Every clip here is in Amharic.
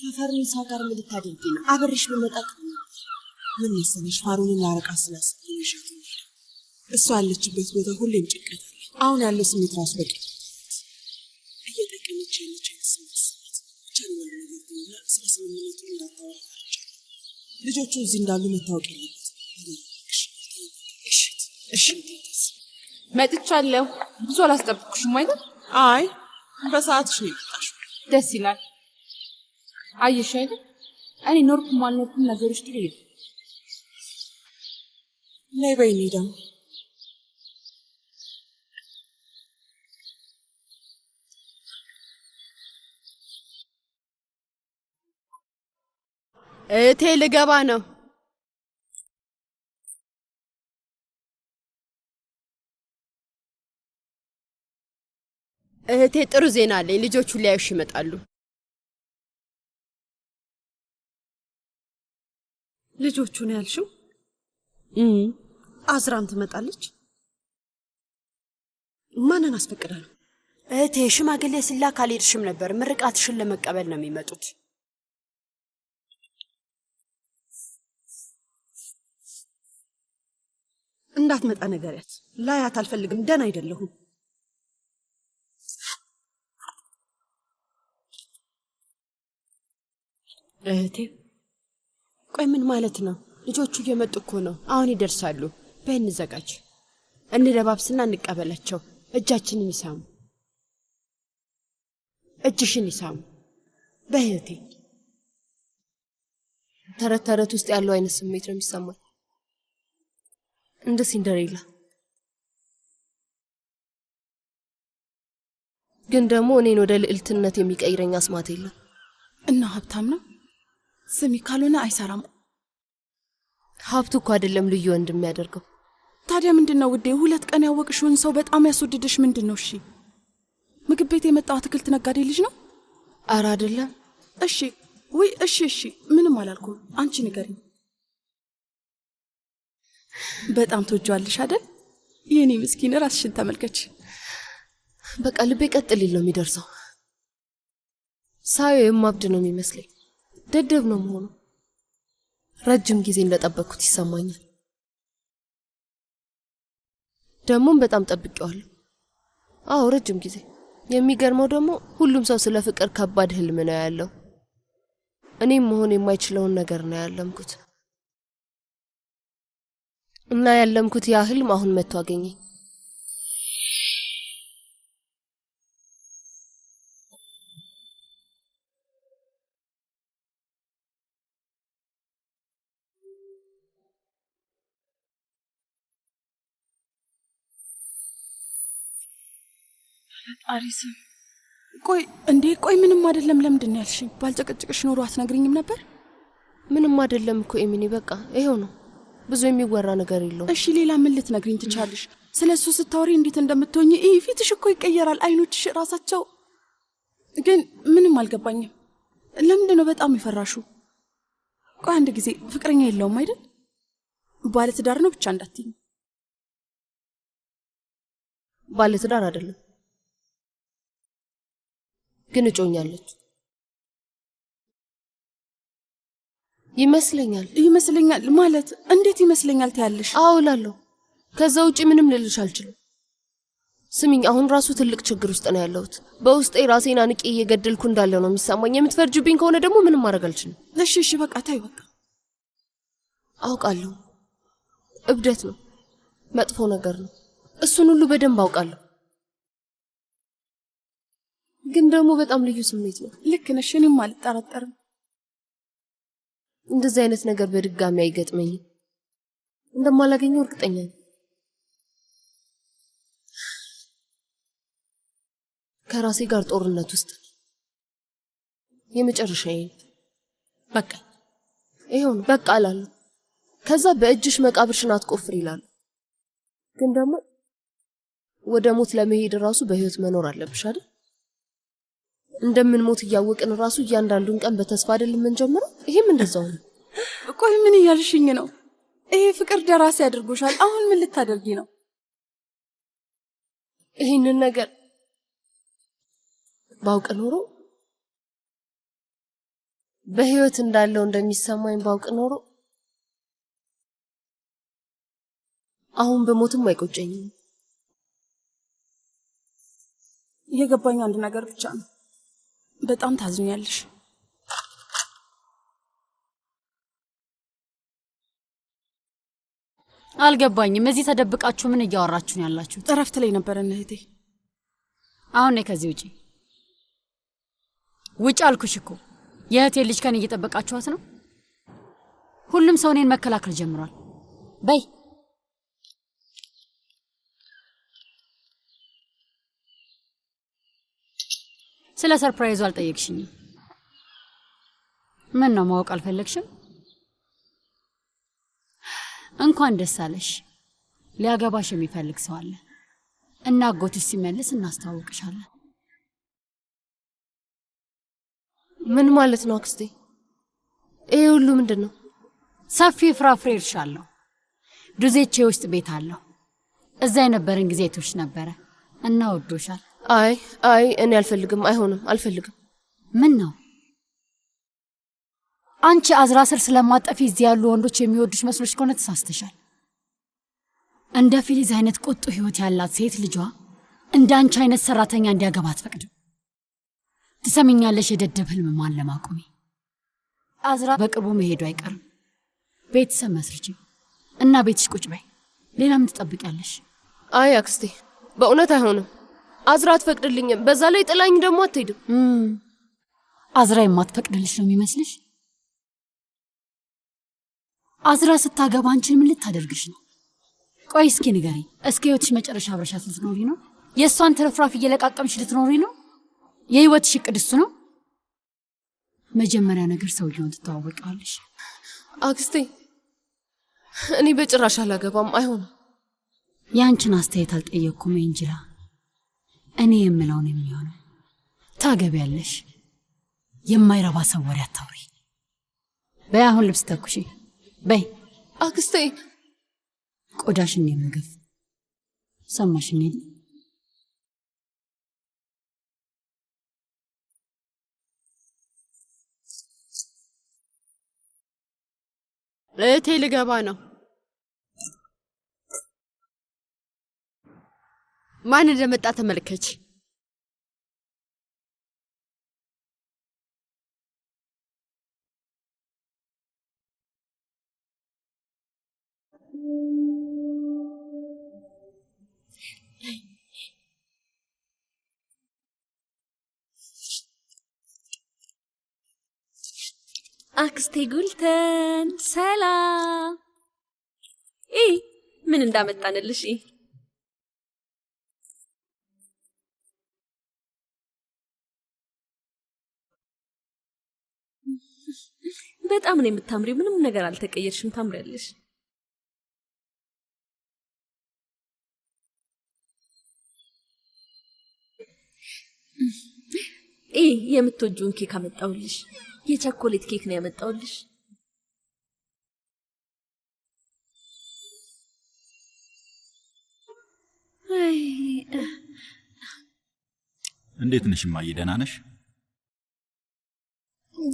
ከፈርኒሳ ጋር ምን ልታደርጊ ነው? አብሬሽ ብመጣ ምን መሰለሽ ፋሩንን ላረቃ ስላሰብኩሽ እሷ ያለችበት ቦታ ሁሌም ጭንቀት አለ። አሁን ያለው ስሜት ራሱ በቂ እየጠቀመች ያለች ስሜት ቻናል ነገር ነው። ስለስምምነቱ እንዳታወራች ልጆቹ እዚህ እንዳሉ መታወቅ የለበት። እሺ መጥቻለሁ። ብዙ አላስጠብቅሽም አይደል? አይ በሰዓትሽ ነው የመጣሽው። ደስ ይላል። አየሽ አይደል እኔ ኖርኩም አልኖርኩም ነገሮች ጥሩ ይሄድ። ነይ በይ እንሂድ። እቴ ልገባ ነው። እህቴ ጥሩ ዜና አለኝ። ልጆቹ ሊያዩሽ ይመጣሉ። ልጆቹ ነው ያልሽው? አዝራም ትመጣለች? ማንን አስፈቅዳለሁ? እህቴ ሽማግሌ ሲላክ አልሄድሽም ነበር። ምርቃትሽን ለመቀበል ነው የሚመጡት። እንዳትመጣ ነገርያት። ላያት አልፈልግም። ደህና አይደለሁም። እህቴ ቆይ ምን ማለት ነው? ልጆቹ እየመጡ እኮ ነው። አሁን ይደርሳሉ። በይ እንዘጋጅ። እንለባብስና እንቀበላቸው። እጃችንን ይሳሙ። እጅሽን ይሳሙ። በይ እህቴ። ተረት ተረት ውስጥ ያለው አይነት ስሜት ነው የሚሰማኝ። እንደ ሲንደሬላ። ግን ደግሞ እኔን ወደ ልዕልትነት የሚቀይረኝ አስማት የለም። እና ሀብታም ነው? ስሚ ካልሆነ አይሰራም። ሀብቱ እኮ አይደለም ልዩ ወንድ የሚያደርገው። ታዲያ ምንድነው ውዴ? 2 ቀን ያወቅሽውን ሰው በጣም ያስወድድሽ ምንድነው? እሺ ምግብ ቤት የመጣው አትክልት ነጋዴ ልጅ ነው? ኧረ አይደለም። እሺ ወይ እሺ ምንም አላልኩም። አንቺ ንገሪኝ። በጣም ትወጂዋለሽ አይደል? የኔ ምስኪን ራስሽን ተመልከች። በቃ ልቤ ቀጥ ሊል ነው የሚደርሰው። ሳየው የማብድ ነው የሚመስለኝ። ደደብ ነው መሆኑ። ረጅም ጊዜ እንደጠበቅኩት ይሰማኛል። ደሞም በጣም ጠብቄዋለሁ። አዎ ረጅም ጊዜ። የሚገርመው ደግሞ ሁሉም ሰው ስለ ፍቅር ከባድ ህልም ነው ያለው። እኔም መሆን የማይችለውን ነገር ነው ያለምኩት። እና ያለምኩት ያ ህልም አሁን መጥቶ አገኘኝ። አሪስም ቆይ ምንም አይደለም። ለምንድን ነው ያልሽኝ? ባልጨቀጭቅሽ ኖሮ አትነግሪኝም ነበር? ምንም አይደለም እኮ ኤሚኒ፣ በቃ ይሄው ነው። ብዙ የሚወራ ነገር የለውም። እሺ ሌላ ምን ልትነግሪኝ ትቻለሽ? ስለሱ ስታወሪ እንዴት እንደምትሆኚ ፊትሽ እኮ ይቀየራል። አይኖችሽ ራሳቸው። ግን ምንም አልገባኝም። ለምንድን ነው በጣም ይፈራሹ? ቆይ አንድ ጊዜ ፍቅረኛ የለውም አይደል? ባለትዳር ነው ብቻ እንዳትይኝ። ባለትዳር አይደለም ግን እጮኛለች ይመስለኛል ማለት እንዴት ይመስለኛል ትያለሽ? አዎ እላለሁ። ከዛ ውጪ ምንም ልልሽ አልችልም። ስሚኝ፣ አሁን ራሱ ትልቅ ችግር ውስጥ ነው ያለሁት። በውስጤ ራሴን አንቄ እየገደልኩ እንዳለው ነው የሚሰማኝ። የምትፈርጁብኝ ከሆነ ደግሞ ምንም ማድረግ አልችልም። እሺ በቃ ታይ በቃ። አውቃለሁ እብደት ነው፣ መጥፎ ነገር ነው። እሱን ሁሉ በደንብ አውቃለሁ። ግን ደግሞ በጣም ልዩ ስሜት ነው። ልክ ነሽ። እኔም አልጠራጠርም። እንደዚህ አይነት ነገር በድጋሚ አይገጥመኝም። እንደማላገኘው እርግጠኛ ነኝ። ከራሴ ጋር ጦርነት ውስጥ የመጨረሻዬ በቃ ይሄው ነው። በቃ አላለሁ። ከዛ በእጅሽ መቃብርሽን አትቆፍር ይላሉ። ግን ደግሞ ወደ ሞት ለመሄድ ራሱ በህይወት መኖር አለብሽ አይደል? እንደምንሞት እያወቅን ራሱ እያንዳንዱን ቀን በተስፋ አይደል የምንጀምረው? ይሄም እንደዛው ነው። ቆይ ምን እያልሽኝ ነው? ይሄ ፍቅር ደራሲ ያድርጎሻል። አሁን ምን ልታደርጊ ነው? ይሄንን ነገር ባውቅ ኖሮ በህይወት እንዳለው እንደሚሰማኝ ባውቅ ኖሮ አሁን በሞትም አይቆጨኝም። የገባኝ አንድ ነገር ብቻ ነው። በጣም ታዝኛለሽ። አልገባኝም። እዚህ ተደብቃችሁ ምን እያወራችሁ ነው ያላችሁት? እረፍት ላይ ነበረን እህቴ። አሁን ነይ ከዚህ ውጪ። ውጪ አልኩሽ እኮ። የእህቴ ልጅ ከኔ እየጠበቃችኋት ነው? ሁሉም ሰው እኔን መከላከል ጀምሯል። በይ ስለ ሰርፕራይዙ አልጠየቅሽኝም። ምን ነው ማወቅ አልፈለግሽም? እንኳን ደስ አለሽ። ሊያገባሽ የሚፈልግ ሰው አለ እና አጎትሽ ሲመልስ እናስተዋውቅሻለን። ምን ማለት ነው አክስቴ? ይሄ ሁሉ ምንድነው? ሰፊ ፍራፍሬ እርሻ አለው። ዱዜቼ ውስጥ ቤት አለው። እዛ የነበረን ጊዜ ቶሽ ነበረ እና ወዶሻል። አይ እኔ አልፈልግም። አይሆንም፣ አልፈልግም። ምን ነው አንቺ አዝራ ስር ስለማጠፊ እዚህ ያሉ ወንዶች የሚወዱሽ መስሎሽ ከሆነ ተሳስተሻል። እንደ ፊሊዝ አይነት ቁጡ ህይወት ያላት ሴት ልጇ እንደ አንቺ አይነት ሰራተኛ እንዲያገባ አትፈቅድም። ትሰሚኛለሽ? የደደብ ህልም ማን ለማቆሚ አዝራ በቅርቡ መሄዱ አይቀርም። ቤተሰብ መስርቺ እና ቤትሽ ቁጭ በይ። ሌላ ምን ትጠብቂያለሽ? አይ አክስቴ፣ በእውነት አይሆንም። አዝራ አትፈቅድልኝም። በዛ ላይ ጥላኝ ደግሞ አትሄድም። አዝራ የማትፈቅድልሽ ነው የሚመስልሽ? አዝራ ስታገባ አንቺን ምን ልታደርግሽ ነው? ቆይ እስኪ ንገሪ። እስከ ህይወትሽ መጨረሻ አብረሻት ልትኖሪ ነው? የእሷን ትርፍራፍ እየለቃቀምሽ ልትኖሪ ነው? የህይወትሽ እቅድ እሱ ነው? መጀመሪያ ነገር ሰውየውን ትተዋወቂዋለሽ። አክስቴ፣ እኔ በጭራሽ አላገባም። አይሆንም። ያንቺን አስተያየት አልጠየቅኩም እንጂላ። እኔ የምለውን የሚሆነው ታገቢያለሽ። የማይረባ ሰው ወሬ አታውሪ። በይ አሁን ልብስ ተኩሺ። በይ አክስቴ። ቆዳሽን የምግፍ ሰማሽኝ? እህቴ ልገባ ነው። ማን እንደመጣ ተመልከች። አክስቴ ጉልተን ሰላም። ምን እንዳመጣንልሽ? በጣም ነው የምታምሪው። ምንም ነገር አልተቀየርሽም፣ ታምሪያለሽ። የምትወጂውን ኬክ አመጣውልሽ። የቸኮሌት ኬክ ነው ያመጣውልሽ። እንዴት ነሽ እማዬ? ደህና ነሽ?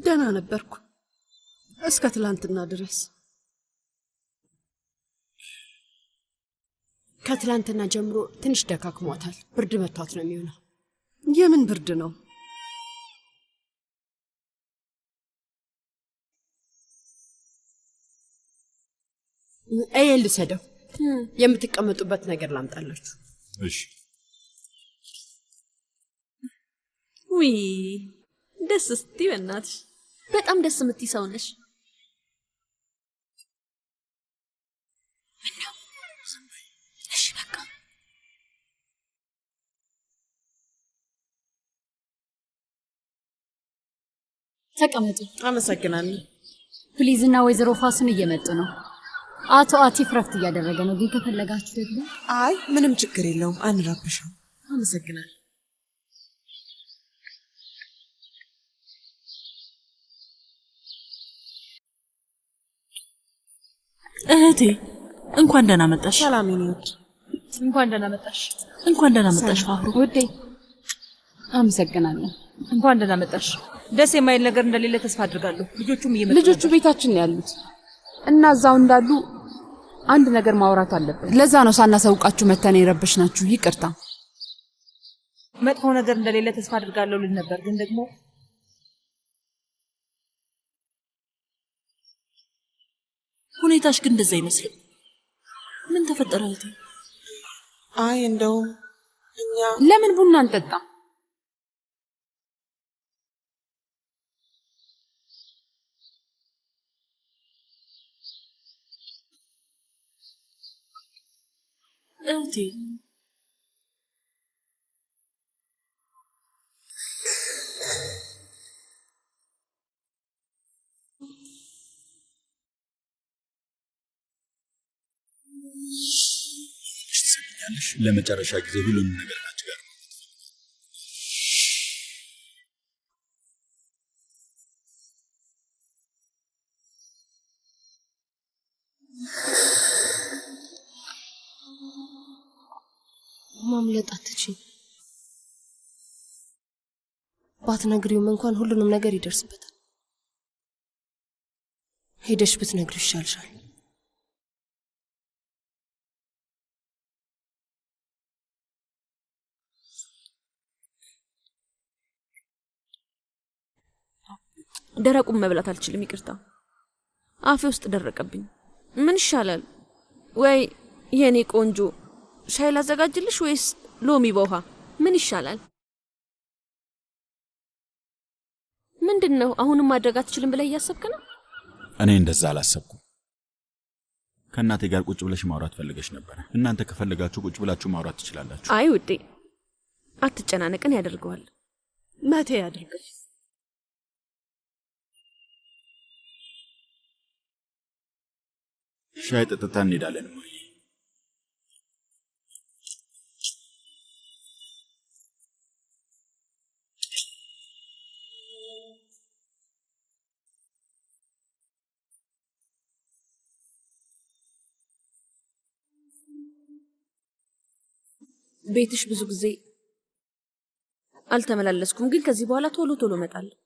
ደህና ነበርኩ እስከ ትላንትና ድረስ። ከትላንትና ጀምሮ ትንሽ ደካክሟታል። ብርድ መቷት ነው የሚሆነው። የምን ብርድ ነው? ልሰደው። የምትቀመጡበት ነገር ላምጣላችሁ። እሺ። ውይ ደስ ስትይ፣ በእናትሽ በጣም ደስ የምትይ ሰው ነሽ። እሺ በቃ ተቀመጡ። አመሰግናለሁ። ፕሊዝና ወይዘሮ ፋሱን እየመጡ ነው። አቶ አቲፍ ረፍት እያደረገ ነው። ግን ከፈለጋችሁ ደግሞ አይ ምንም ችግር የለውም፣ አንረብሽው። አመሰግናለሁ። እህቴ እንኳን ደህና መጣሽ። ሰላም ይሁን። እንኳን ደህና መጣሽ። እንኳን ደህና መጣሽ ፋፍሩ። ውዴ አመሰግናለሁ። እንኳን ደህና መጣሽ። ደስ የማይል ነገር እንደሌለ ተስፋ አድርጋለሁ። ልጆቹ ቤታችን ነው ያሉት እና እዛው እንዳሉ አንድ ነገር ማውራት አለብን። ለዛ ነው ሳናሳውቃችሁ መተን የረበሽናችሁ። ይቅርታ። መጥፎ ነገር እንደሌለ ተስፋ አድርጋለሁ ልል ነበር፣ ግን ደግሞ ሁኔታሽ ግን እንደዛ አይመስልም። ምን ተፈጠረ እህቴ? አይ እንደው እኛ ለምን ቡና አንጠጣም? እህቴ ለመጨረሻ ጊዜ ሁሉንም ነገር ካንቺ ጋር ማምለጥ አትችይም። ባትነግሪውም እንኳን ሁሉንም ነገር ይደርስበታል። ሄደሽ ብትነግሪው ይሻልሻል። ደረቁን መብላት አልችልም፣ ይቅርታ። አፌ ውስጥ ደረቀብኝ። ምን ይሻላል? ወይ የኔ ቆንጆ ሻይ ላዘጋጅልሽ ወይስ ሎሚ በውሃ? ምን ይሻላል? ምንድነው? አሁንም ማድረግ አትችልም ብለህ እያሰብክ ነው? እኔ እንደዛ አላሰብኩም። ከእናቴ ጋር ቁጭ ብለሽ ማውራት ፈልገሽ ነበር። እናንተ ከፈለጋችሁ ቁጭ ብላችሁ ማውራት ትችላላችሁ። አይ ውዴ፣ አትጨናነቅን። ያደርገዋል። መቴ ያድርገው። ሻይ ጠጥታ እንሄዳለን። ቤትሽ ብዙ ጊዜ አልተመላለስኩም፣ ግን ከዚህ በኋላ ቶሎ ቶሎ እመጣለሁ።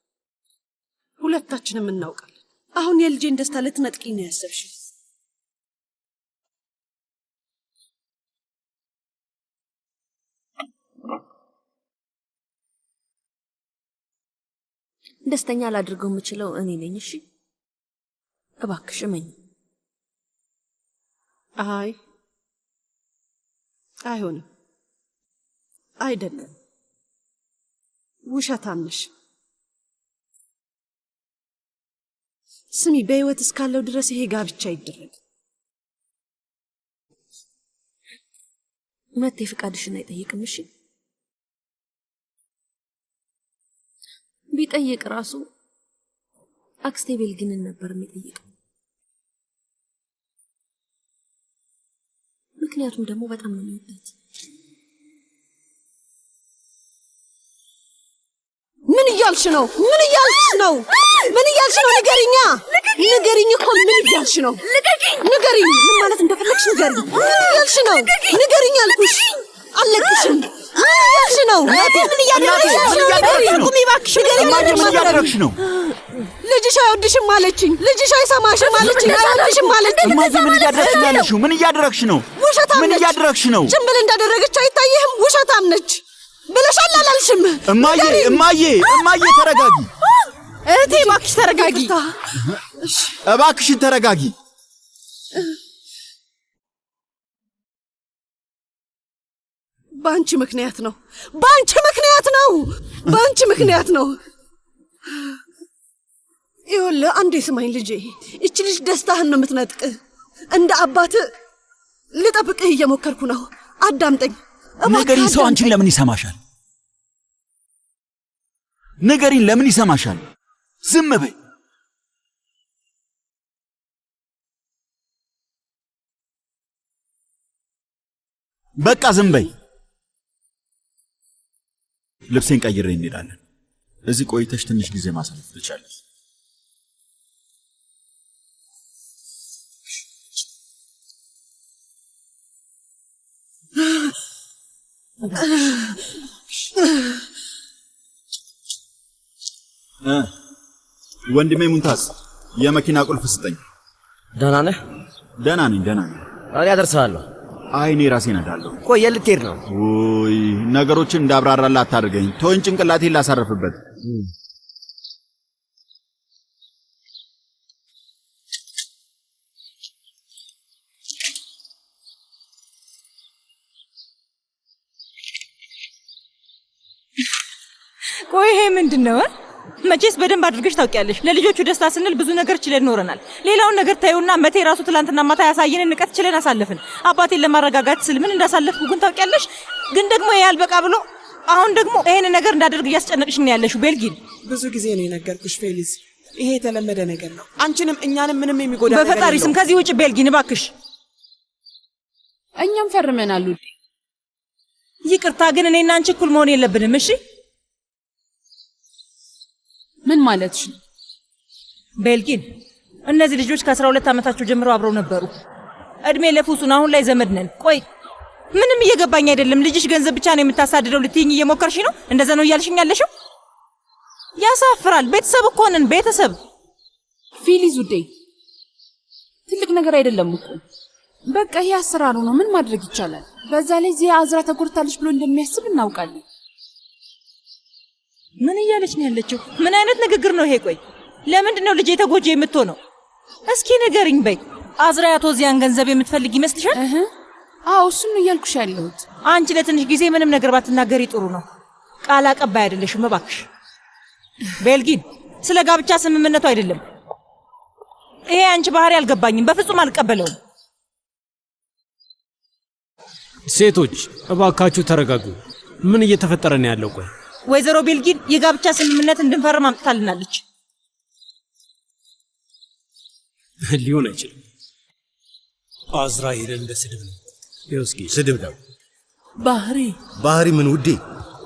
ሁለታችንም እናውቃለን። አሁን የልጄን ደስታ ልትነጥቂኝ ነው ያሰብሽው? ደስተኛ ላድርገው የምችለው እኔ ነኝ። እሺ እባክሽ እመኝ። አይ አይሆንም። አይደለም፣ ውሸታም ነሽ። ስሚ፣ በህይወት እስካለው ድረስ ይሄ ጋብቻ ይደረግ። መቴ ፍቃድሽን አይጠይቅም። እሺ ቢጠይቅ ራሱ አክስቴ ቤልግንን ነበር የሚጠይቀው። ምክንያቱም ደግሞ በጣም ነው የሚወዳት። ምን እያልሽ ነው? ምን እያልሽ ነው? ምን እያልሽ ነው? ንገሪኛ፣ ንገሪኝ እኮ ምን እያልሽ ነው? ንገሪኝ፣ ምን ማለት እንደፈለግሽ ንገሪኝ። ምን እያልሽ ነው? ንገሪኝ አልኩሽ። አለቅሽም። ምን እያልሽ ነው? ምን እያደረግሽ ነው? ቁሚ እባክሽ፣ ንገሪኝ። ምን እያደረግሽ ነው? ልጅሽ አይወድሽም አለችኝ። ልጅሽ አይሰማሽም አለችኝ። አይወድሽም አለችኝ። እማዬ ምን እያደረግሽ ነው ያለሽው? ምን እያደረግሽ ነው? ውሸታም ነች። ምን እያደረግሽ ነው? ጭምብል እንዳደረገች አይታየህም? ውሸታም ነች ብለሻል አላልሽም? እማዬ እማዬ እማዬ ተረጋጊ። እህቴ እባክሽ ተረጋጊ። እባክሽን ተረጋጊ። በአንቺ ምክንያት ነው። በአንቺ ምክንያት ነው። በአንቺ ምክንያት ነው። ይኸውልህ አንዴ ስማኝ ልጄ፣ እቺ ልጅ ደስታህን ነው የምትነጥቅህ። እንደ አባት ልጠብቅህ እየሞከርኩ ነው። አዳምጠኝ ንገሪኝ። ሰው አንቺን ለምን ይሰማሻል? ንገሪኝ፣ ለምን ይሰማሻል? ዝም በይ። በቃ ዝም በይ። ልብሴን ቀይሬ እንሄዳለን። እዚህ ቆይተሽ ትንሽ ጊዜ ማሳለፍ ትችያለሽ። ወንድሜ ሙንታዝ የመኪና ቁልፍ ስጠኝ። ደህና ነህ? ደህና ነኝ። እኔ አደርሳለሁ። አይ እኔ ራሴ እነዳለሁ። ቆይ የት ልትሄድ ነው? ውይ ነገሮችን እንዳብራራላ አታድርገኝ። ተወኝ፣ ጭንቅላቴን ላሳርፍበት። ቆይ ይሄ ምንድነው? መቼስ በደንብ አድርገሽ ታውቂያለሽ። ለልጆቹ ደስታ ስንል ብዙ ነገር ችለን ኖረናል። ሌላውን ነገር ታዩና መቴ ራሱ ትላንትና ማታ ያሳየንን ንቀት ችለን አሳለፍን። አባቴን ለማረጋጋት ስል ምን እንዳሳለፍኩ ግን ታውቂያለሽ። ግን ደግሞ ይሄ አልበቃ ብሎ አሁን ደግሞ ይሄን ነገር እንዳደርግ እያስጨነቅሽ ነው ያለሽው። ቤልጊን ብዙ ጊዜ ነው የነገርኩሽ ፌሊዝ፣ ይሄ የተለመደ ነገር ነው። አንቺንም እኛንም ምንም የሚጎዳ ነገር በፈጣሪ ስም ከዚህ ውጭ ቤልጊን እባክሽ። እኛም ፈርመናል ውዴ። ይቅርታ ግን እኔና አንቺ እኩል መሆን የለብንም እሺ? ምን ማለትሽ ነው? ቤልጊን እነዚህ ልጆች ከ12 ዓመታቸው ጀምሮ አብረው ነበሩ። እድሜ ለፉሱን አሁን ላይ ዘመድ ነን። ቆይ ምንም እየገባኝ አይደለም። ልጅሽ ገንዘብ ብቻ ነው የምታሳድደው ልትይኝ እየሞከርሽ ነው? እንደዛ ነው እያልሽኝ ያለሽው? ያሳፍራል። ቤተሰብ እኮ ነን፣ ቤተሰብ። ፊሊዝ ውዴ ትልቅ ነገር አይደለም እኮ በቃ ይሄ አሰራሩ ነው። ምን ማድረግ ይቻላል? በዛ ላይ ዚያ አዝራ ተጎድታለች ብሎ እንደሚያስብ እናውቃለን። ምን እያለች ነው ያለችው? ምን አይነት ንግግር ነው ይሄ? ቆይ ለምንድን ነው ልጄ ተጎጂ የምትሆነው? እስኪ ንገሪኝ በይ። አዝራያቶ ዚያን ገንዘብ የምትፈልግ ይመስልሻል? አዎ እሱን ነው እያልኩሽ ያለሁት። አንቺ ለትንሽ ጊዜ ምንም ነገር ባትናገሪ ጥሩ ነው። ቃል አቀባይ አይደለሽም እባክሽ። ቤልጊን ስለ ጋብቻ ስምምነቱ አይደለም ይሄ። አንቺ ባህሪ አልገባኝም፣ በፍጹም አልቀበለውም። ሴቶች እባካችሁ ተረጋጉ። ምን እየተፈጠረ ነው ያለው? ቆይ ወይዘሮ ቤልጊን የጋብቻ ስምምነት እንድንፈርም አምጥታልናለች። ሊሆን አይችልም። አዝራ ሄደን እንደ ስድብ ነው። እስኪ ስድብ ነው ባህሪ ምን ውዴ?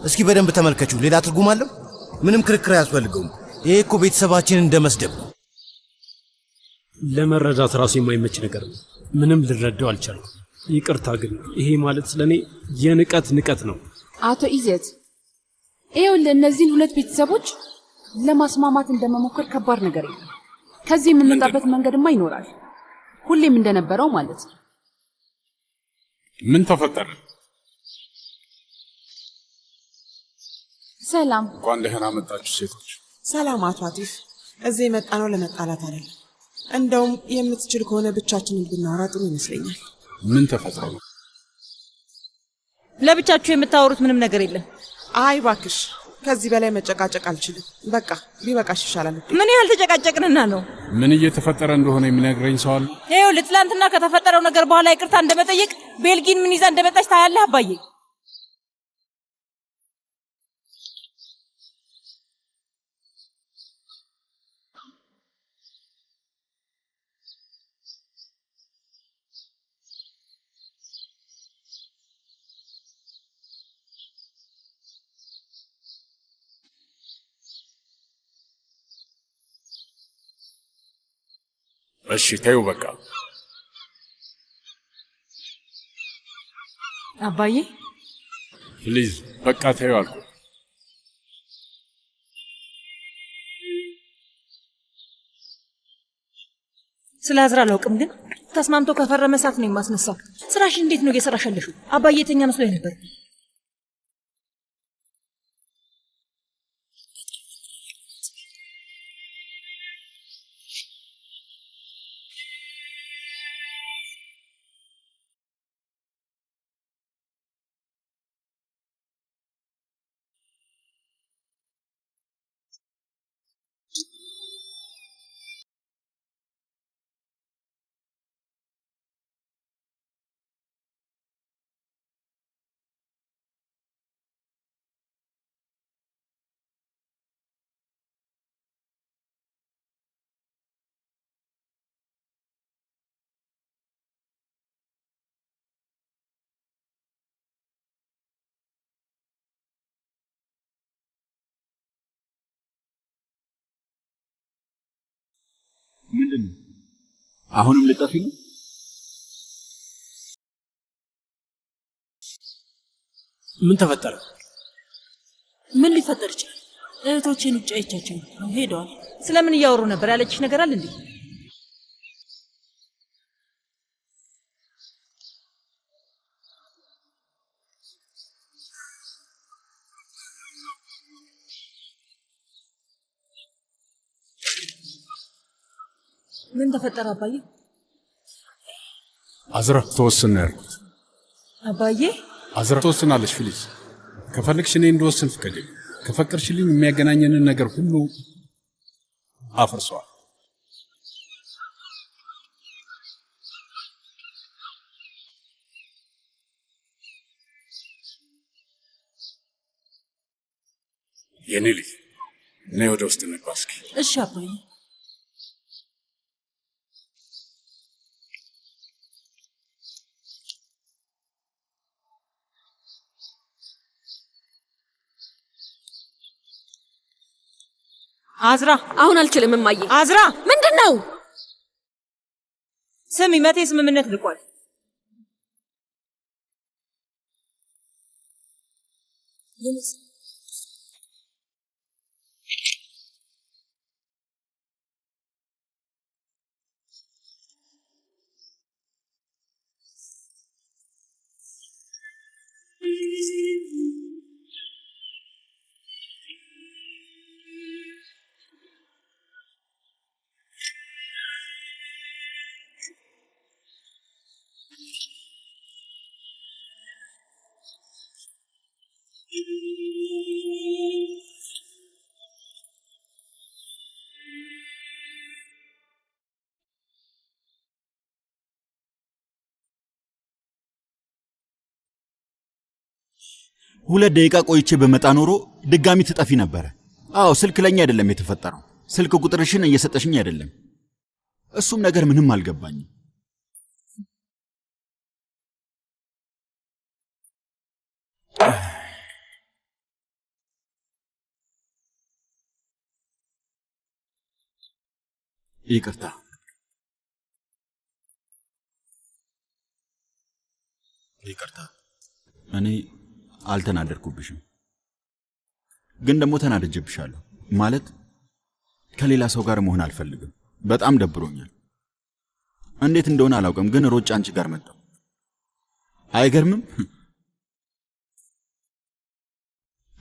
እስኪ በደንብ ተመልከቹ። ሌላ ትርጉም አለው? ምንም ክርክር አያስፈልገውም። ይሄ እኮ ቤተሰባችንን እንደመስደብ ነው። ለመረዳት ራሱ የማይመች ነገር ነው። ምንም ልረዳው አልቻልኩም። ይቅርታ ግን ይሄ ማለት ስለኔ ንቀት ነው። አቶ ኢዘት ይኸውልህ እነዚህን ሁለት ቤተሰቦች ለማስማማት እንደመሞከር ከባድ ነገር የለም። ከዚህ የምንመጣበት መንገድማ ይኖራል፣ ሁሌም እንደነበረው ማለት ነው። ምን ተፈጠረ? ሰላም። እንኳን ደህና መጣችሁ ሴቶች። ሰላም አቶ አቲፍ። እዚህ የመጣነው ለመጣላት አይደለም። እንደውም የምትችል ከሆነ ብቻችንን ብናወራ ጥሩ ይመስለኛል። ምን ተፈጠረ? ለብቻችሁ የምታወሩት ምንም ነገር የለም። አይ ባክሽ፣ ከዚህ በላይ መጨቃጨቅ አልችልም። በቃ ቢበቃሽ ይሻላል። ምን ያህል ተጨቃጨቅንና ነው? ምን እየተፈጠረ እንደሆነ የሚነግረኝ ሰው አለ? ይኸውልህ ትላንትና ከተፈጠረው ነገር በኋላ ይቅርታ እንደመጠየቅ ቤልጊን ምን ይዛ እንደመጣች ታያለህ አባዬ። እሺ ተይው በቃ። አባዬ ፕሊዝ በቃ ተይው አልኩ። ስለ አዝራ አላውቅም፣ ግን ተስማምቶ ከፈረመ ሰዓት ነው የማስነሳው። ስራሽ እንዴት ነው እየሰራሽ ያለሽው? አባዬ የተኛ መስሎኝ ነበር። ምንድን ነው? አሁንም ልጠፊ ነው? ምን ተፈጠረ? ምን ሊፈጠር ይችላል? እህቶቼን ውጭ አይቻቸው ሄደዋል። ስለምን እያወሩ ነበር? ያለችሽ ነገር አለ እንዴ? ምን ተፈጠረ አባዬ? አዝራ ተወስን ያልኩት አባዬ። አዝራ ተወስናለሽ ፊሊዝ። ከፈለግሽ እኔ እንደወስን ፍቀጅልኝ። ከፈቀድሽልኝ የሚያገናኘንን ነገር ሁሉ አፍርሰዋል። የኔ ልጅ ነይ ወደ ውስጥ እንግባ እስኪ። እሺ አባዬ። አዝራ አሁን አልችልም እማዬ። አዝራ ምንድነው? ስሚ መቴ ስምምነት ልቋል። ሁለት ደቂቃ ቆይቼ በመጣ ኖሮ ድጋሚ ትጠፊ ነበር። አዎ ስልክ ለኛ አይደለም የተፈጠረው። ስልክ ቁጥርሽን እየሰጠሽኝ አይደለም። እሱም ነገር ምንም አልገባኝም። ይቅርታ። ይቅርታ። እኔ አልተናደድኩብሽም፣ ግን ደግሞ ተናድጄብሻለሁ። ማለት ከሌላ ሰው ጋር መሆን አልፈልግም። በጣም ደብሮኛል። እንዴት እንደሆነ አላውቅም፣ ግን ሮጬ አንቺ ጋር መጣሁ። አይገርምም?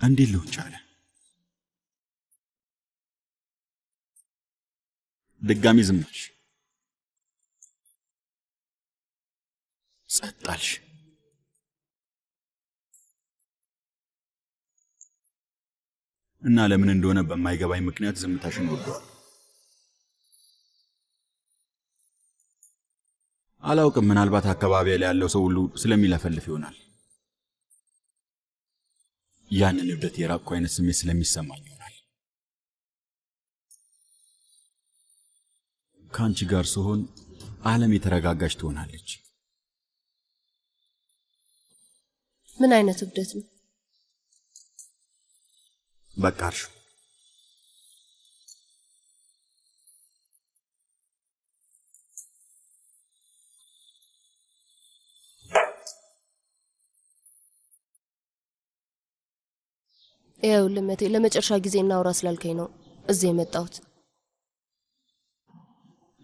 እንዴት ሊሆን ቻለ? ድጋሚ ዝም አልሽ፣ ጸጥ አልሽ። እና ለምን እንደሆነ በማይገባኝ ምክንያት ዝምታሽን ወደዋል። አላውቅም፣ ምናልባት አካባቢ ላይ ያለው ሰው ሁሉ ስለሚለፈልፍ ይሆናል። ያንን እብደት የራቅኩ አይነት ስሜት ስለሚሰማኝ ይሆናል። ከአንቺ ጋር ስሆን ዓለም የተረጋጋች ትሆናለች። ምን አይነት እብደት ነው? በቃ እርሹ። ይኸውልህ መቴ፣ ለመጨረሻ ጊዜ እናውራ ስላልከኝ ነው እዚህ የመጣሁት።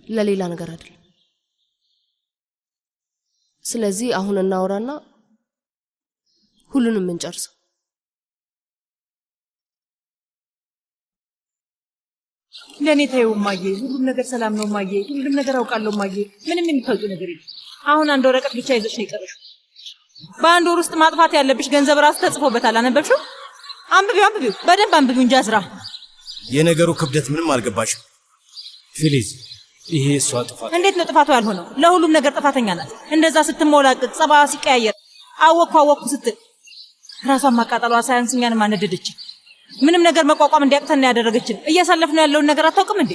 ለሌላ ነገር አይደለም። ስለዚህ አሁን እናውራና ሁሉንም እንጨርሰው። ለኔ ታዩ ማዬ፣ ሁሉም ነገር ሰላም ነው ማዬ፣ ሁሉም ነገር አውቃለሁ ማዬ። ምንም የሚፈልጉ ነገር የለም። አሁን አንድ ወረቀት ብቻ ይዘሽ ነው የቀረሽው። በአንድ ወር ውስጥ ማጥፋት ያለብሽ ገንዘብ ራሱ ተጽፎበታል። አነበብሽው? አንብቢው፣ በደንብ አንብቢው እንጂ አዝራ። የነገሩ ክብደት ምንም አልገባሽም ፊሊዝ። ይሄ እሷ ጥፋት። እንዴት ነው ጥፋቱ ያልሆነው? ለሁሉም ነገር ጥፋተኛ ናት። እንደዛ ስትሞላቅቅ፣ ጸባዋ ሲቀያየር፣ አወቅኩ ስትል ራሷን ማቃጠሏ ሳያንስ እኛንም አነደደች። ምንም ነገር መቋቋም እንዲያቅተን ያደረገችን። እያሳለፍነው ያለውን ነገር አታውቅም እንዴ?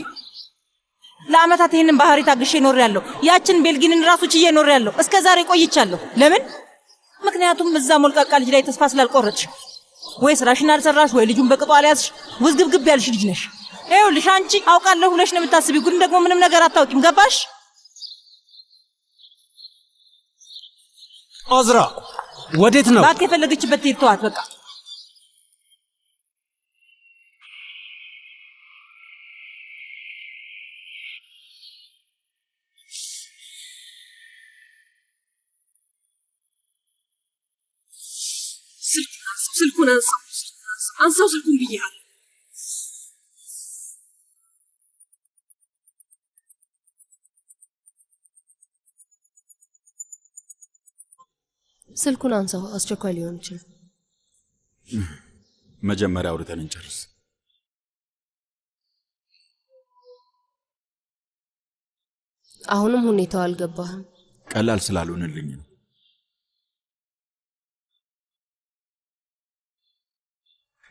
ለአመታት ይሄንን ባህሪ ታግሼ ኖሬያለሁ። ያችን ቤልጊንን ራሱ ችዬ ኖሬያለሁ። እስከ ዛሬ ቆይቻለሁ። ለምን? ምክንያቱም እዛ ሞልቃቃ ልጅ ላይ ተስፋ ስላልቆረጥሽ፣ ወይ ስራሽን አልሰራሽ፣ ወይ ልጁን በቅጡ አልያዝሽ። ውዝግብግብ ያልሽ ልጅ ነሽ። ይኸውልሽ አንቺ አውቃለሁ ብለሽ ነው የምታስቢው፣ ግን ደግሞ ምንም ነገር አታውቂም። ገባሽ? አዝራ ወዴት ነው? እባክህ የፈለገችበት ትሄድ፣ ተዋት በቃ። ስልኩን አንሳው ስልኩን ብያለሁ። ስልኩን አንሳው፣ አስቸኳይ ሊሆን ይችላል። መጀመሪያ አውርተን እንጨርስ። አሁንም ሁኔታው አልገባህም። ቀላል ስላልሆነልኝ ነው።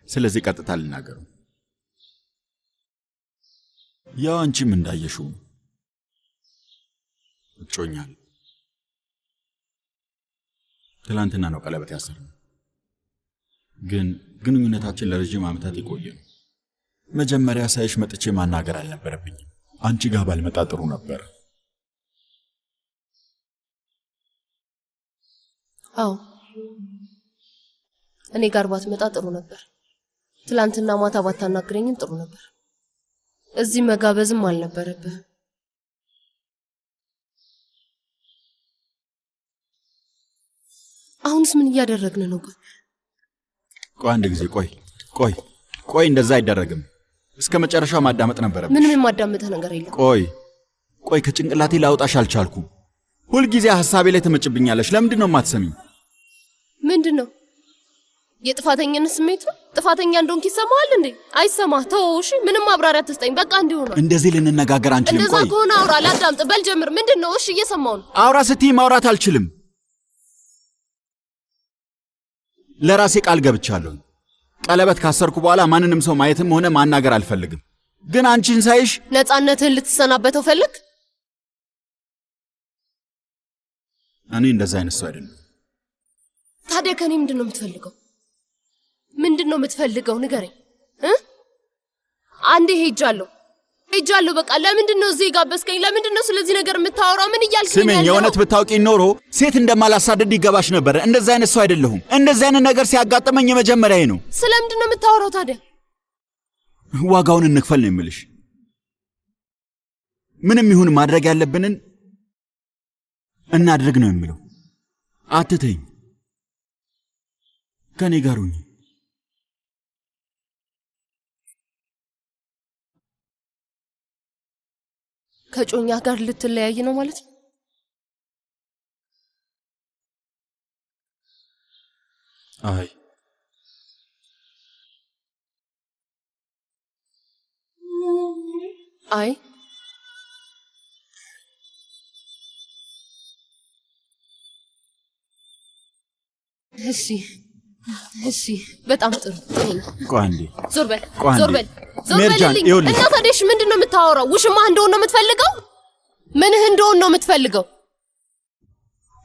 ስለዚህ ቀጥታ ልናገሩ። ያው አንቺም እንዳየሽው እጮኛል። ትላንትና ነው ቀለበት ያሰርነው። ግን ግንኙነታችን ለረጅም ዓመታት የቆየ ነው። መጀመሪያ ሳይሽ መጥቼ ማናገር አልነበረብኝም። አንቺ ጋር ባልመጣ ጥሩ ነበር። አዎ እኔ ጋር ባትመጣ ጥሩ ነበር። ትላንትና ማታ ባታናግረኝም ጥሩ ነበር። እዚህ መጋበዝም አልነበረብህ። አሁንስ ምን እያደረግን ነው? ቆይ አንድ ጊዜ ቆይ እንደዛ አይደረግም። እስከ መጨረሻው ማዳመጥ ነበረብሽ። ምንም የማዳመጥህ ነገር የለም። ቆይ ከጭንቅላቴ ላውጣሽ አልቻልኩም። ሁል ጊዜ ሐሳቤ ላይ ተመጭብኛለሽ። ለምንድን ነው የማትሰሚኝ? ምንድን ነው? የጥፋተኝነት ስሜት ነው? ጥፋተኛ እንደሆንክ ይሰማሃል እንዴ? አይሰማህ። ተወው እሺ። ምንም ማብራሪያ አትስጠኝ። በቃ እንዲሁ ነው። እንደዚህ ልንነጋገር አንችልም። እንደዛ ከሆነ አውራ፣ ላዳምጥ። በል ጀምር። ምንድን ነው? እሺ እየሰማሁ ነው። አውራ ስትይ ማውራት አልችልም። ለራሴ ቃል ገብቻለሁ። ቀለበት ካሰርኩ በኋላ ማንንም ሰው ማየትም ሆነ ማናገር አልፈልግም። ግን አንቺን ሳይሽ ነፃነትህን ልትሰናበተው ፈልግ? እኔ እንደዛ አይነት ሰው አይደለም። ታዲያ ከኔ ምንድን ነው የምትፈልገው? ምንድን ነው የምትፈልገው? ንገረኝ። አንዴ ሄጃለሁ። በቃ ለምንድን ነው እዚህ ጋበዝከኝ? ለምንድን ነው ስለዚህ ነገር የምታወራው? ምን እያልከኝ ነው? ስሜኝ፣ የእውነት ብታውቂ ኖሮ ሴት እንደማላሳደድ ይገባሽ ነበር። እንደዛ አይነት ሰው አይደለሁም። እንደዛ አይነት ነገር ሲያጋጥመኝ የመጀመሪያዬ ነው። ስለምንድን ነው የምታወራው ታዲያ? ዋጋውን እንክፈል ነው የምልሽ። ምንም ይሁን ማድረግ ያለብንን እናድርግ ነው የምለው። አትተኝ፣ ከኔ ጋር ሁኚ። ከጮኛ ጋር ልትለያይ ነው ማለት ነው? አይ እሺ በጣም ጥሩ። ቆይ አንዴ፣ ዞር በል። ሜርጃን፣ ይኸውልሽ። እና ታዲያ ምንድን ነው የምታወራው? ውሽማህ እንደሆነ ነው የምትፈልገው? ምንህ እንደሆነ ነው የምትፈልገው?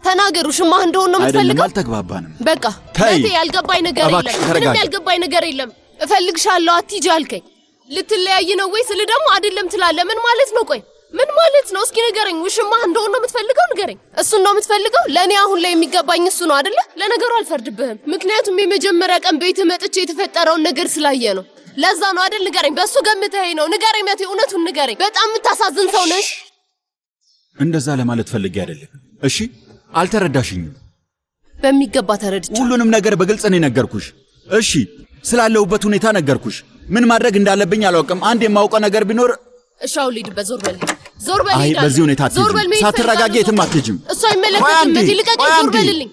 ተናገር። ውሽማህ እንደሆነ ነው የምትፈልገው? አይደለም፣ አልተግባባንም። በቃ ለቴ ያልገባኝ ነገር የለም። ምንም ያልገባኝ ነገር የለም። እፈልግሻለሁ አትሂጂ አልከኝ። ልትለያይ ነው ወይ ስል ደግሞ አይደለም ትላለህ። ምን ማለት ነው? ቆይ ምን ማለት ነው? እስኪ ንገረኝ። ውሽማህ እንደሆነ ነው የምትፈልገው? ንገረኝ። እሱን ነው የምትፈልገው? ለእኔ አሁን ላይ የሚገባኝ እሱ ነው አይደለ? ለነገሩ አልፈርድብህም። ምክንያቱም የመጀመሪያ ቀን ቤት መጥቼ የተፈጠረውን ነገር ስላየ ነው። ለዛ ነው አይደል? ንገረኝ። በእሱ ገምተኸኝ ነው። ንገረኝ መቴ፣ እውነቱን ንገረኝ። በጣም የምታሳዝን ሰው ነሽ። እንደዛ ለማለት ፈልጌ አይደለም። እሺ፣ አልተረዳሽኝም። በሚገባ ተረድቼ ሁሉንም ነገር በግልጽ ነው የነገርኩሽ። እሺ፣ ስላለሁበት ሁኔታ ነገርኩሽ። ምን ማድረግ እንዳለብኝ አላውቅም። አንድ የማውቀው ነገር ቢኖር እሻው ልሂድበት። ዞር በል። አይ በዚህ ሁኔታ አትሄጂም። ሳትረጋጊ የትም አትሄጂም። እሱ አይመለከትም። መቴ ልቀቀኝ። ዞር በልልኝ።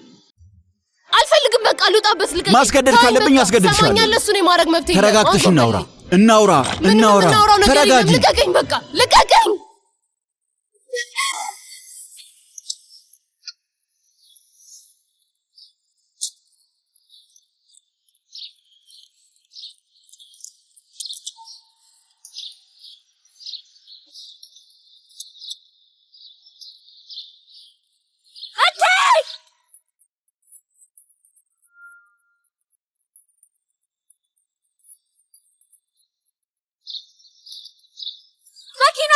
አልፈልግም። በቃ ልውጣበት። ልቀቀኝ። ማስገደድ ካለብኝ አስገድድሻለሁ። ሰማኛለህ? እሱን የማድረግ መብት የለም። ተረጋግተሽ እናውራ። ተረጋጊ። ልቀቀኝ። በቃ ልቀቀኝ። መኪና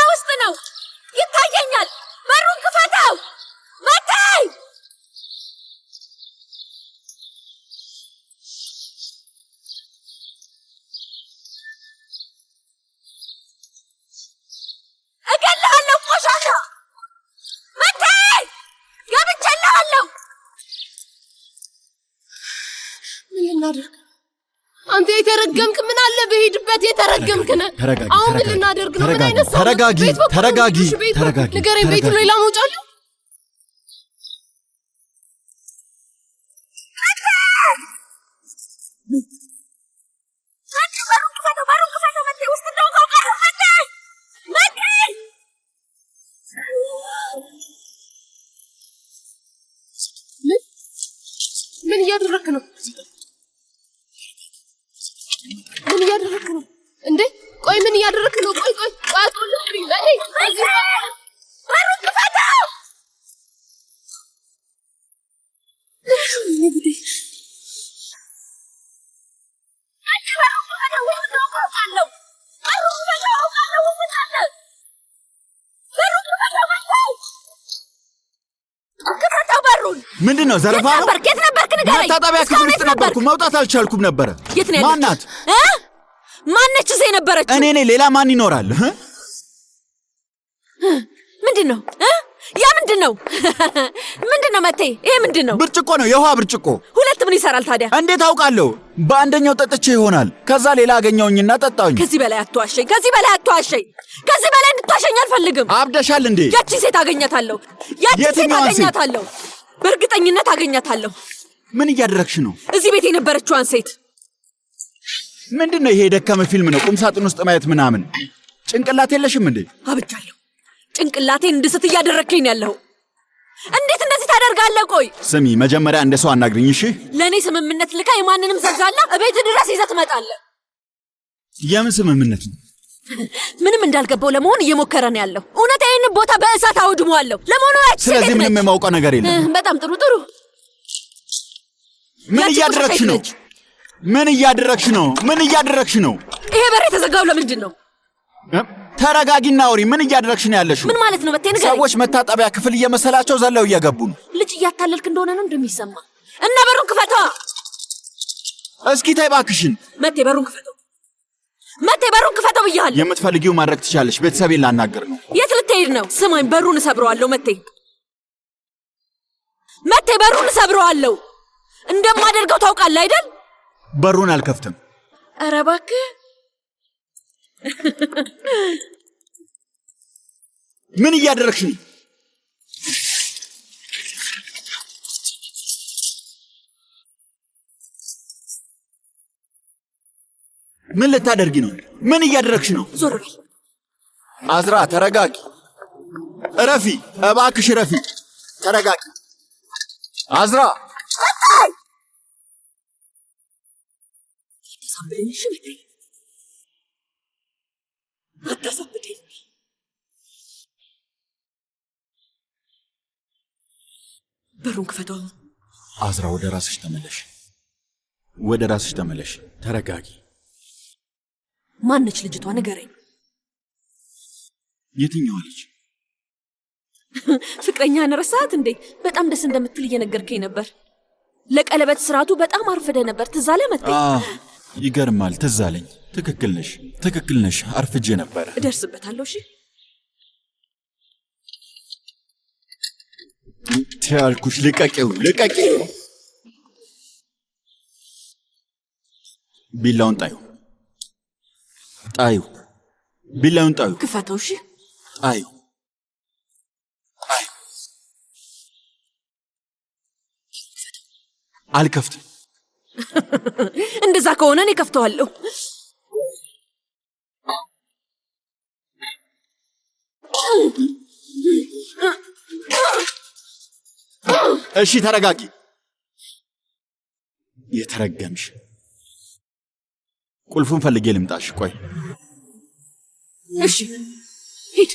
አንተ የተረገምክ ምን አለ በሄድበት የተረገምክ ነህ። አሁን ምን ልናደርግ ነው? ምን አይነት ሰው? ተረጋጊ። ንገረኝ፣ ቤቱ ሌላ መውጫ አለው? ምን እያደረክ ነው? ምን እያደረክ ነው እንዴ? ቆይ ምን እያደረክ ነው? ቆይ አትወልኝ ለኔ በሩን ክፈተው! ምንድነው? ዘረፋ ነው? የት ነበርክ? ንገረኝ። መታጠቢያ ክፍል ውስጥ ነበርኩ። መውጣት አልቻልኩም ነበረ። የት ነው ያለችው? ማናት? ማነች እዚህ የነበረችው? እኔ ነኝ። ሌላ ማን ይኖራል? ምንድነው? ያ ምንድነው? ምንድነው መቴ? ይሄ ምንድነው? ብርጭቆ ነው፣ የውሃ ብርጭቆ። ሁለት ምን ይሰራል ታዲያ? እንዴት አውቃለሁ? በአንደኛው ጠጥቼ ይሆናል። ከዛ ሌላ አገኘውኝና ጠጣውኝ። ከዚህ በላይ አትዋሸኝ። ከዚህ በላይ እንድትዋሸኝ አልፈልግም። አብደሻል እንዴ? ያቺን ሴት አገኛታለሁ። በእርግጠኝነት አገኛታለሁ። ምን እያደረግሽ ነው? እዚህ ቤት የነበረችዋን ሴት። ምንድነው ይሄ? የደከመ ፊልም ነው። ቁም ሳጥን ውስጥ ማየት ምናምን። ጭንቅላት የለሽም እንዴ? አብጃለሁ። ጭንቅላቴን እንድስት እያደረግከኝ ያለው እንዴት እንደዚህ ታደርጋለህ? ቆይ ስሚ፣ መጀመሪያ እንደ ሰው አናግሪኝ እሺ? ለእኔ ስምምነት ልካ የማንንም ዘጋላ እቤት ድረስ ይዘህ ትመጣለህ። የምን ስምምነት ነው? ምንም እንዳልገባው ለመሆን እየሞከረ ነው ያለው። እውነት ይህንን ቦታ በእሳት አውድሟለሁ። ለመሆኑ ስለዚህ ምንም የማውቀው ነገር የለም። በጣም ጥሩ። ምን እያደረግሽ ነው? ምን እያደረግሽ ነው? ይሄ በር የተዘጋው ለምንድን ነው? ተረጋጊና አውሪ። ምን እያደረግሽ ነው ያለሽው? ምን ማለት ነው መቴ? ንገረኝ። ሰዎች መታጠቢያ ክፍል እየመሰላቸው ዘለው እየገቡ ነው። ልጅ እያታለልክ እንደሆነ ነው እንደሚሰማ። እና በሩን ክፈተው። እስኪ ተይ እባክሽን መቴ፣ በሩን ክፈተው ብያለሁ። የምትፈልጊው ማድረግ ትቻለሽ። ቤተሰቤን ላናገር ነው። የት ልትሄድ ነው? ስማኝ፣ በሩን እሰብረዋለሁ መቴ፣ በሩን እሰብረዋለሁ። እንደማደርገው ታውቃለህ አይደል? በሩን አልከፍትም። ኧረ እባክህ ምን እያደረግሽ ነው? ምን ልታደርጊ ነው? ምን እያደረግሽ ነው? ዞር በል አዝራ፣ ተረጋጊ። እረፊ እባክሽ፣ እረፊ። ተረጋጊ አዝራ። አታሳብደኝ። በሩን ክፈተው። አዝራ፣ ወደ ራስሽ ተመለሽ። ተረጋጊ። ማነች ልጅቷ? ንገረኝ። የትኛዋ ልጅ? ፍቅረኛህን ረሳሃት እንዴ? በጣም ደስ እንደምትል እየነገርከኝ ነበር። ለቀለበት ስርዓቱ በጣም አርፍደ ነበር። ትዝ አለህ መቴ? ይገርማል። ትዝ አለኝ። ትክክል ነሽ። አርፍጄ ነበረ። እደርስበታለሁ። እሺ ትያልኩሽ። ልቀቂው። ቢላውን ጣዩ። ቢላውን ጣዩ። ክፈተው። እሺ ጣዩ። አልከፍትም። እንደዛ ከሆነ እኔ ከፍተዋለሁ። እሺ ተረጋጊ። የተረገምሽ። ቁልፉን ፈልጌ ልምጣሽ። ቆይ እሺ ሂድ።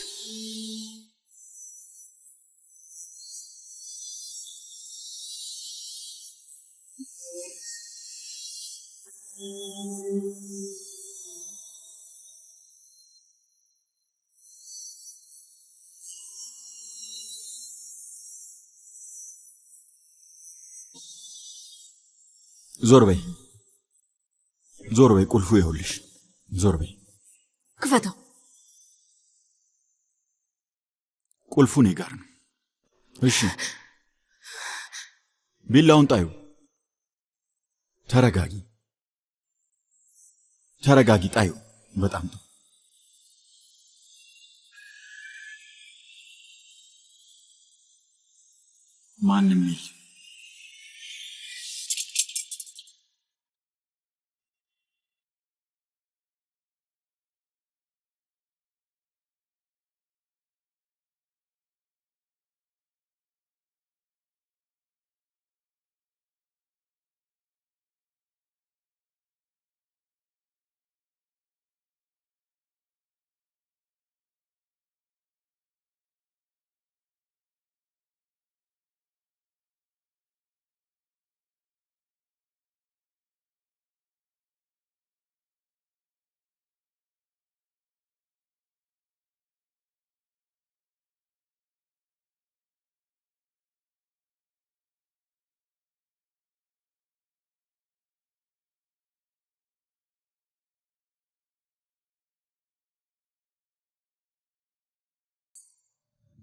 ዞር በይ። ቁልፉ ይኸውልሽ። ዞር በይ። ክፈተው። ቁልፉ እኔ ጋር ነው። እሺ ቢላውን ጣዩ። ተረጋጊ። ተረጋጊ ጣዩ። በጣም ጥሩ። ማንም የለም።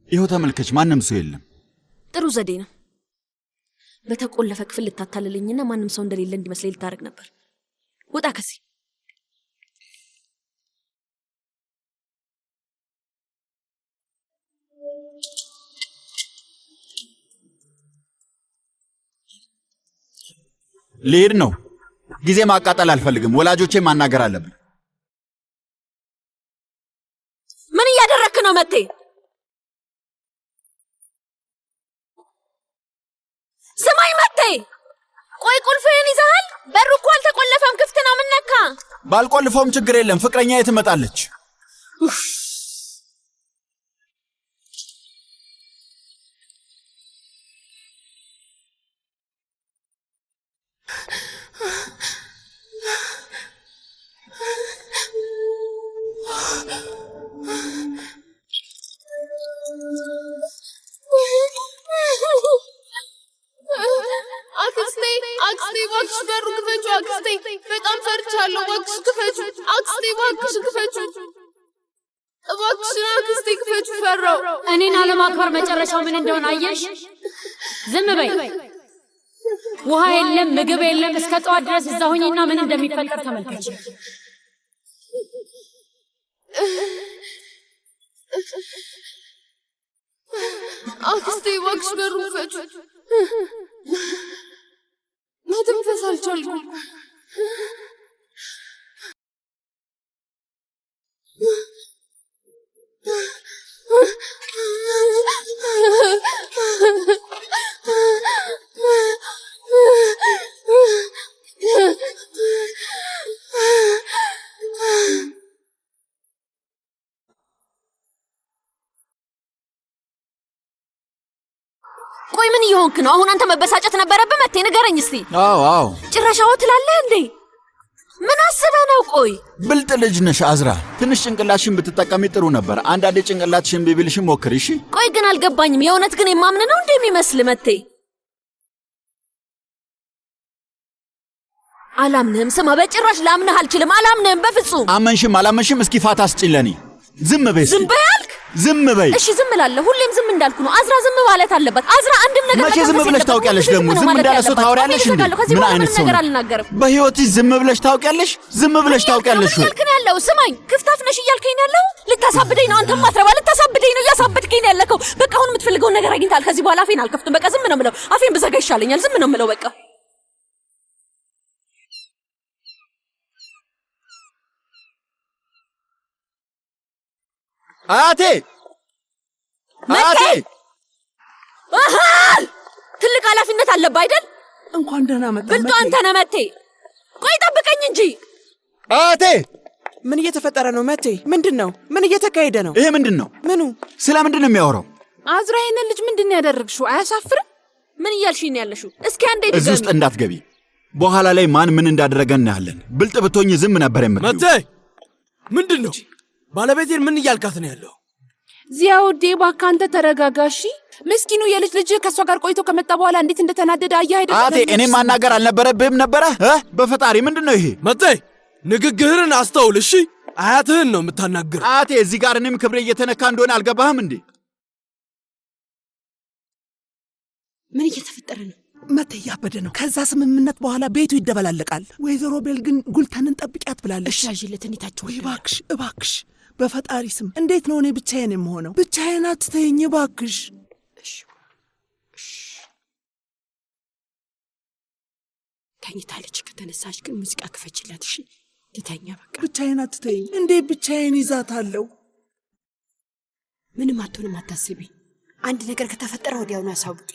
ይኸው ተመልከች፣ ማንም ሰው የለም። ጥሩ ዘዴ ነው። በተቆለፈ ክፍል ልታታልልኝና ማንም ሰው እንደሌለ እንዲመስለኝ ልታረግ ነበር። ወጣ ከዚህ። ልሄድ ነው። ጊዜ ማቃጠል አልፈልግም። ወላጆቼ ማናገር አለብን። ምን እያደረክ ነው መቴ? ስማኝ መቴ፣ ቆይ ቁልፍህን ይዘሃል? በሩ እኮ አልተቆለፈም፣ ክፍት ነው። ምን ነካ? ባልቆልፈውም ችግር የለም። ፍቅረኛዬ ትመጣለች። አክስቴ እባክሽ በሩ ክፈቹ። አክስቴ በጣም ፈርቻለሁ። እባክሽ ክፈቹ። አክስቴ እባክሽ ክፈቹ። እባክሽን አክስቴ ክፈቹ። ፈራው። እኔን አለማክበር መጨረሻው ምን እንደሆነ አየሽ? ዝም በይ። ውሃ የለም፣ ምግብ የለም። እስከ ጠዋት ድረስ እዛ ሆኜና ምን እንደሚፈጠር ተመልከች። አክስቴ እባክሽ በሩ ክፈቹ። መተንፈስ አልቻልኩም። ቆይ ምን እየሆንክ ነው? አሁን አንተ መበሳጨት ነበረብህ መቴ፣ ንገረኝ እስቲ። አዎ ጭራሻው ትላለህ እንዴ? ምን አስበህ ነው? ቆይ ብልጥ ልጅ ነሽ አዝራ። ትንሽ ጭንቅላትሽን ብትጠቀሚ ጥሩ ነበር። አንዳንዴ ጭንቅላትሽን ቢብልሽም ሞክሪ እሺ። ቆይ ግን አልገባኝም። የእውነት ግን የማምን ነው እንዴ የሚመስል መቴ? አላምንህም። ስማ፣ በጭራሽ ላምንህ አልችልም። አላምንህም በፍጹም። አመንሽም አላመንሽም እስኪ ፋታ ስጪኝ ለኔ። ዝም በይ። ዝም በይ አልክ? ዝም በይ። እሺ ዝም እላለሁ። ሁሌም ዝም እንዳልኩ ነው። አዝራ ዝም ማለት አለበት። አዝራ አንድም ነገር መቼ ዝም ብለሽ ታውቂያለሽ? ደግሞ ዝም እንዳለ ሰው ታወሪያለሽ እንዴ? ምን አይነት ሰው ነው? በህይወትሽ ዝም ብለሽ ታውቂያለሽ? ዝም ብለሽ ታውቂያለሽ? እያልክ ነው ያለው? ስማኝ፣ ክፍታፍ ነሽ እያልከኝ ነው ያለው? ልታሳብደኝ ነው? አንተም ማትረባ ልታሳብደኝ ነው። እያሳብድከኝ ነው ያለከው። በቃ አሁን የምትፈልገውን ነገር አግኝታል። ከዚህ በኋላ አፌን አልከፍትም። በቃ ዝም ነው የምለው። አፌን ብዘጋ ይሻለኛል። ዝም ነው የምለው በቃ። አያቴ ትልቅ ኃላፊነት አለብህ አይደል? እንኳን ደህና መጣ። ብልጡ አንተ ነህ መቴ። ቆይ ጠብቀኝ እንጂ አያቴ። ምን እየተፈጠረ ነው መቴ? ምንድን ነው? ምን እየተካሄደ ነው? ይሄ ምንድን ነው? ምኑ? ስለ ምንድን ነው የሚያወራው? አዝራ፣ ይሄንን ልጅ ምንድን ነው ያደረግሽው? አያሳፍርም? ምን እያልሽኝ ነው ያለሽው? እስኪ አንዴ እዚህ ውስጥ እንዳትገቢ። በኋላ ላይ ማን ምን እንዳደረገ እናያለን። ብልጥ ብትሆኝ ዝም ነበር የምትለው። መቴ፣ ምንድን ነው? ባለቤቴን ምን እያልካት ነው ያለው? ዚያውዴ እባክህ አንተ ተረጋጋ እሺ። ምስኪኑ የልጅ ልጅ ከሷ ጋር ቆይቶ ከመጣ በኋላ እንዴት እንደተናደደ አየህ አይደል? አቴ፣ እኔ ማናገር አልነበረብህም ነበረ? በፈጣሪ ምንድን ነው ይሄ? መቴ፣ ንግግርህን አስተውል እሺ። አያትህን ነው የምታናግር። አቴ፣ እዚህ ጋር እኔም ክብሬ እየተነካ እንደሆነ አልገባህም እንዴ? ምን እየተፈጠረ ነው? መቴ እያበደ ነው። ከዛ ስምምነት በኋላ ቤቱ ይደበላለቃል። ወይዘሮ ቤል ግን ጉልተንን ጠብቂያት ብላለች። እሺ አዥለት እኔታቸው እባክሽ እባክሽ፣ በፈጣሪ ስም እንዴት ነው እኔ ብቻዬን የምሆነው? ብቻዬን አትተይኝ እባክሽ። ተኝታለች። ከተነሳች ግን ሙዚቃ ክፈችላት። እሺ ትተኛ በቃ። ብቻዬን አትተይኝ። እንዴት ብቻዬን ይዛታለሁ? ምንም አትሆንም፣ አታስቢ። አንድ ነገር ከተፈጠረ ወዲያውኑ አሳውቂ።